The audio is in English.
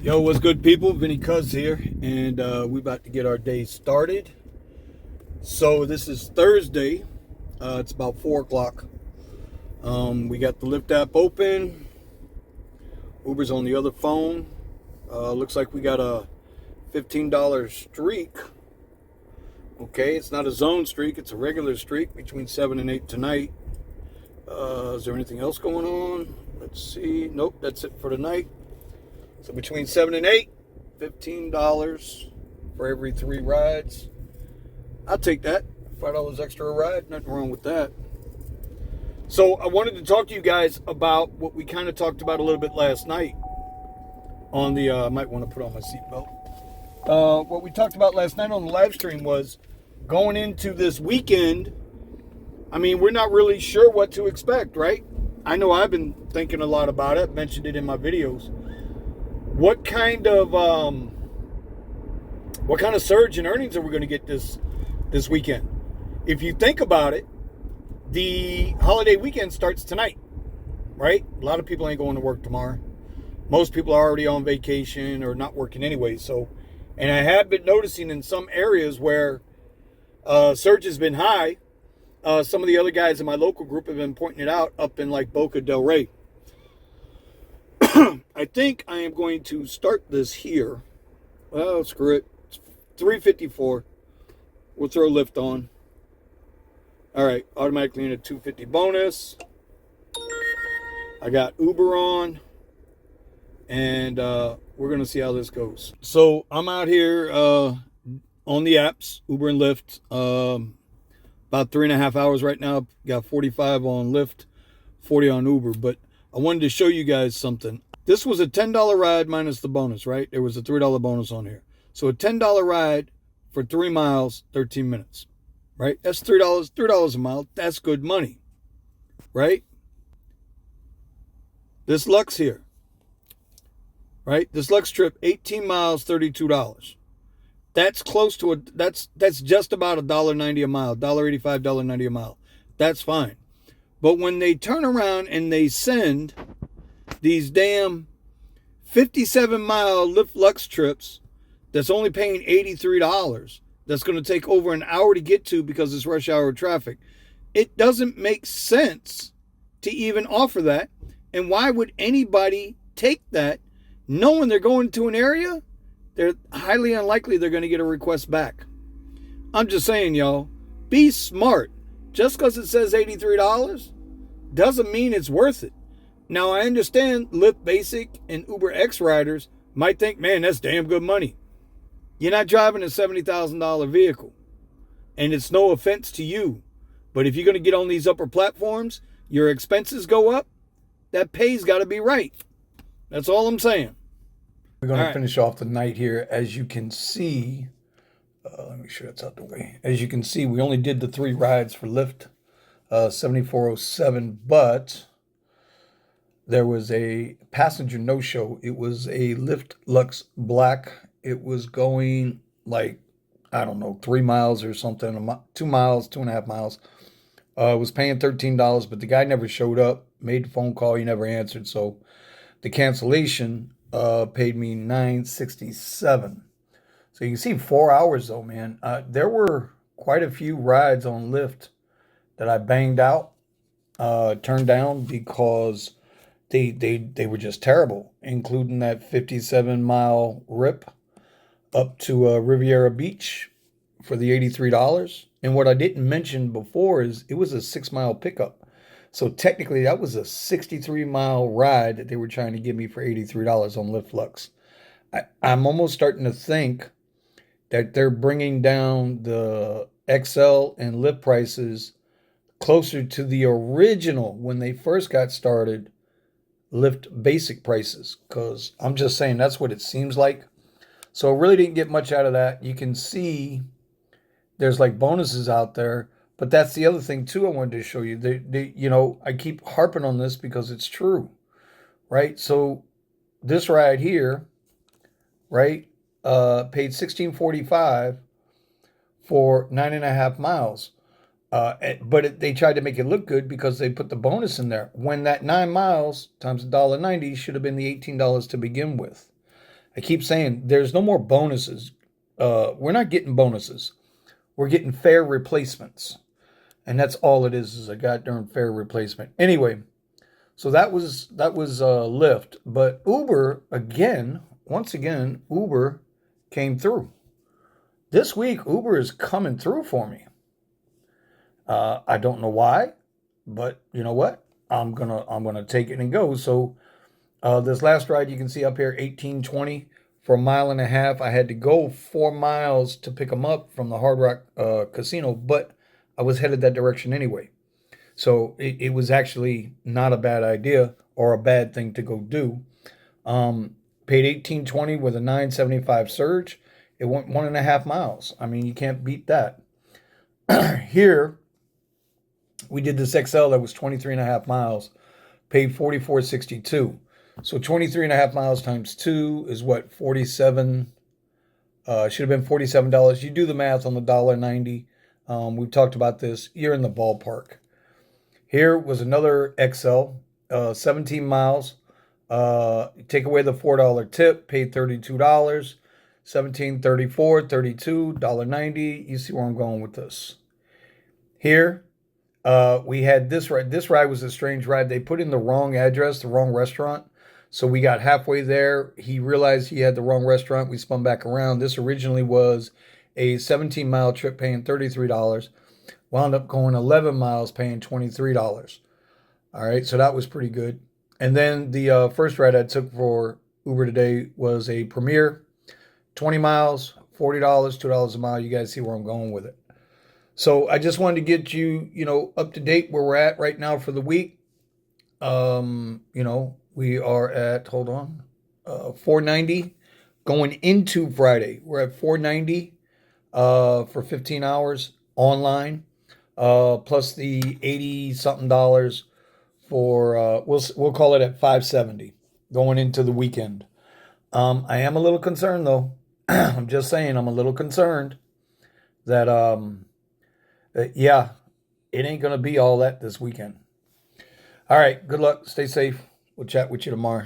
Yo, what's good, people? Vinny Cuz here, and we about to get our day started. So this is Thursday. It's about 4 o'clock. We got the Lyft app open. Uber's on the other phone. Looks like we got a $15 streak. Okay, it's not a zone streak. It's a regular streak between 7 and 8 tonight. Is there anything else going on? Let's see. Nope, that's it for tonight. So between 7 and 8, $15 for every 3 rides. I'll take that. $5 extra a ride. Nothing wrong with that. So I wanted to talk to you guys about what we kind of talked about a little bit last night on the, I might want to put on my seatbelt. What we talked about last night on the live stream was going into this weekend. I mean, we're not really sure what to expect, right? I know I've been thinking a lot about it. Mentioned it in my videos. What kind of surge in earnings are we going to get this weekend? If you think about it, the holiday weekend starts tonight, right? A lot of people ain't going to work tomorrow. Most people are already on vacation or not working anyway. So, and I have been noticing in some areas where surge has been high. Some of the other guys in my local group have been pointing it out up in like Boca del Rey. I think I am going to start this here. Well, screw it. It's 354. We'll throw Lyft on. All right, automatically in a 250 bonus. I got Uber on, and we're gonna see how this goes. So I'm out here on the apps, Uber and Lyft. About 3.5 hours right now. Got 45 on Lyft, 40 on Uber. But I wanted to show you guys something. This was a $10 ride minus the bonus, right? There was a $3 bonus on here. So a $10 ride for 3 miles, 13 minutes, right? That's $3 a mile. That's good money, right? This Lux here, right? This Lux trip, 18 miles, $32. That's close to that's just about $1.90 a mile, $1.85, $1.90 a mile. That's fine. But when they turn around and they send these damn 57-mile Lyft Lux trips that's only paying $83, that's going to take over an hour to get to because it's rush hour traffic, it doesn't make sense to even offer that. And why would anybody take that knowing they're going to an area? They're highly unlikely they're going to get a request back. I'm just saying, y'all, be smart. Just because it says $83 doesn't mean it's worth it. Now, I understand Lyft Basic and Uber X riders might think, man, that's damn good money. You're not driving a $70,000 vehicle. And it's no offense to you. But if you're going to get on these upper platforms, your expenses go up, that pay's got to be right. That's all I'm saying. We're going to finish off the night here. As you can see, let me make sure that's out the way. As you can see, we only did the 3 rides for Lyft, 7407, but there was a passenger no-show. It was a Lyft Lux Black. It was going like, I don't know, 3 miles or something, 2 miles, 2.5 miles. Was paying $13, but the guy never showed up. Made the phone call, he never answered. So the cancellation paid me $9.67. So you can see 4 hours though, man. There were quite a few rides on Lyft that I banged out, turned down because they were just terrible, including that 57-mile rip up to Riviera Beach for the $83. And what I didn't mention before is it was a 6-mile pickup. So technically that was a 63-mile ride that they were trying to give me for $83 on Lyft Lux. I'm almost starting to think that they're bringing down the XL and Lyft prices closer to the original when they first got started Lyft basic prices, because I'm just saying that's what it seems like. So really didn't get much out of that. You can see there's like bonuses out there, but that's the other thing too I wanted to show you. You know, I keep harping on this because it's true, right? So this ride here, right, paid $16.45 for 9.5 miles. But they tried to make it look good because they put the bonus in there. When that 9 miles times $1.90 should have been the $18 to begin with. I keep saying there's no more bonuses. We're not getting bonuses. We're getting fair replacements. And that's all it is a goddamn fair replacement. Anyway, so that was Lyft. But Uber, again, once again, Uber came through. This week, Uber is coming through for me. I don't know why, but you know what? I'm gonna take it and go. So this last ride you can see up here, 1820 for a mile and a half. I had to go 4 miles to pick them up from the Hard Rock Casino, but I was headed that direction anyway. So it was actually not a bad idea or a bad thing to go do. Paid 1820 with a 975 surge. It went 1.5 miles. I mean, you can't beat that. Here, we did this XL that was 23 and a half miles, paid 44.62. So 23 and a half miles times 2 is what, 47, should have been $47. You do the math on the $1.90. We've talked about this. You're in the ballpark. Here was another XL, 17 miles. Take away the $4 tip, paid $32. 17, 34, 32, $1.90. You see where I'm going with this. Here, we had this ride. This ride was a strange ride. They put in the wrong address, the wrong restaurant. So we got halfway there. He realized he had the wrong restaurant. We spun back around. This originally was a 17-mile trip paying $33. Wound up going 11 miles paying $23. All right, so that was pretty good. And then the first ride I took for Uber today was a Premier, 20 miles, $40, $2 a mile. You guys see where I'm going with it. So I just wanted to get you, up to date where we're at right now for the week. We are at, hold on, 490 going into Friday. We're at 490 for 15 hours online, plus the 80 something dollars for we'll call it at 570 going into the weekend. I am a little concerned though. I'm just saying I'm a little concerned that yeah, it ain't gonna be all that this weekend. All right, good luck. Stay safe. We'll chat with you tomorrow.